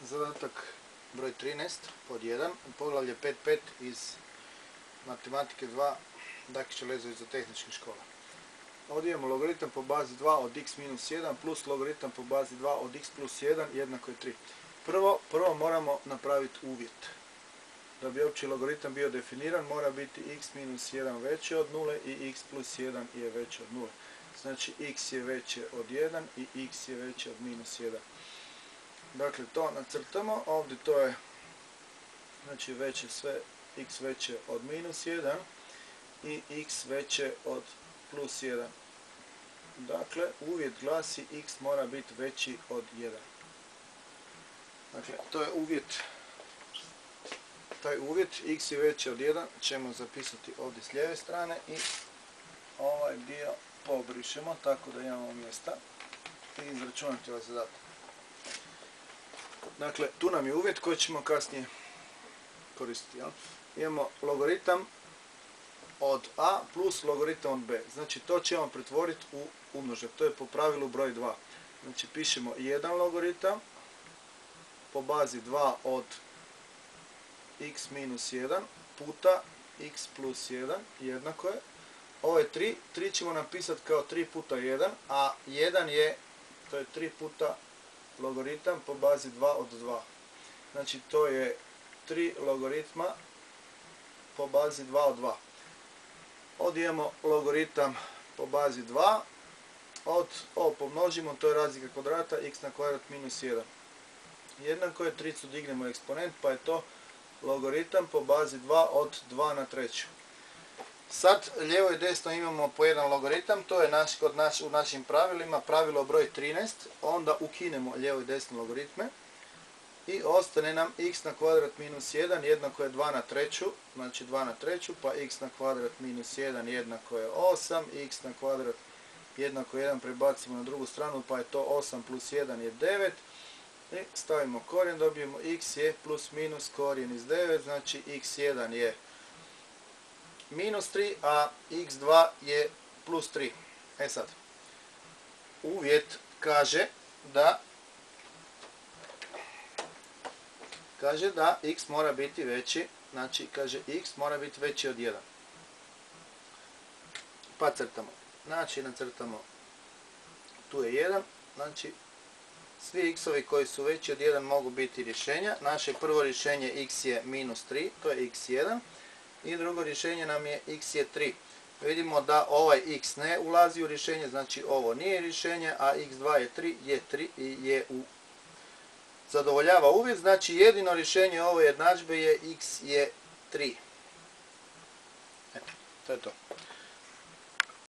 Zadatak broj 13 pod 1, poglavlje 5.5 iz matematike 2, Dakića Lezović za tehničke škole. Ovdje imamo logaritam po bazi 2 od x minus 1 plus logaritam po bazi 2 od x plus 1 jednako je 3. Prvo moramo napraviti uvjet. Da bi opći logaritam bio definiran, mora biti x minus 1 veće od 0 i x plus 1 je veće od 0. Znači x je veće od 1 i x je veće od minus 1. Dakle, to nacrtamo. Ovdje to je znači veće sve, x veće od minus 1 i x veće od plus 1. Dakle, uvjet glasi x mora biti veći od 1. Dakle, to je uvjet. Taj uvjet x je veći od 1 ćemo zapisati ovdje s lijeve strane i ovaj dio pobrišemo tako da imamo mjesta i izračunati ovaj zadatak. Dakle, tu nam je uvjet koji ćemo kasnije koristiti. Jel? Imamo logaritam od a plus logaritam od b. Znači, to ćemo pretvoriti u umnožak. To je po pravilu broj 2. Znači, pišemo 1 logaritam po bazi 2 od x minus 1 puta x plus 1 jednako je. Ovo je 3. 3 ćemo napisati kao 3 puta 1, a 1 je, to je 3 puta logaritam po bazi 2 od 2. Znači, to je 3 logaritma po bazi 2 od 2. Ovdje imamo logaritam po bazi 2 od, ovo pomnožimo, to je razlika kvadrata, x na kvadrat minus 1. Jednako je, tricu dignemo eksponent, pa je to logaritam po bazi 2 od 2 na treću. Sad, lijevo i desno imamo po jedan logaritam, to je u našim pravilima, pravilo broj 13, onda ukinemo lijevo i desno logaritme i ostane nam x na kvadrat minus 1 jednako je 2 na treću, znači 2 na treću, pa x na kvadrat minus 1 jednako je 8, x na kvadrat jednako 1 prebacimo na drugu stranu, pa je to 8 plus 1 je 9, i stavimo korijen, dobijemo x je plus minus korijen iz 9, znači x1 je minus 3, a x2 je plus 3. E sad, uvjet kaže da x mora biti veći, znači kaže x mora biti veći od 1. Pa crtamo. Znači, nacrtamo, tu je 1, znači svi x-ovi koji su veći od 1 mogu biti rješenja. Naše prvo rješenje x je minus 3, to je x1. I drugo rješenje nam je x je 3. Vidimo da ovaj x ne ulazi u rješenje, znači ovo nije rješenje, a x2 je 3, je 3 i je zadovoljava uvjet. Znači jedino rješenje ove jednadžbe je x je 3. Eto, to je to.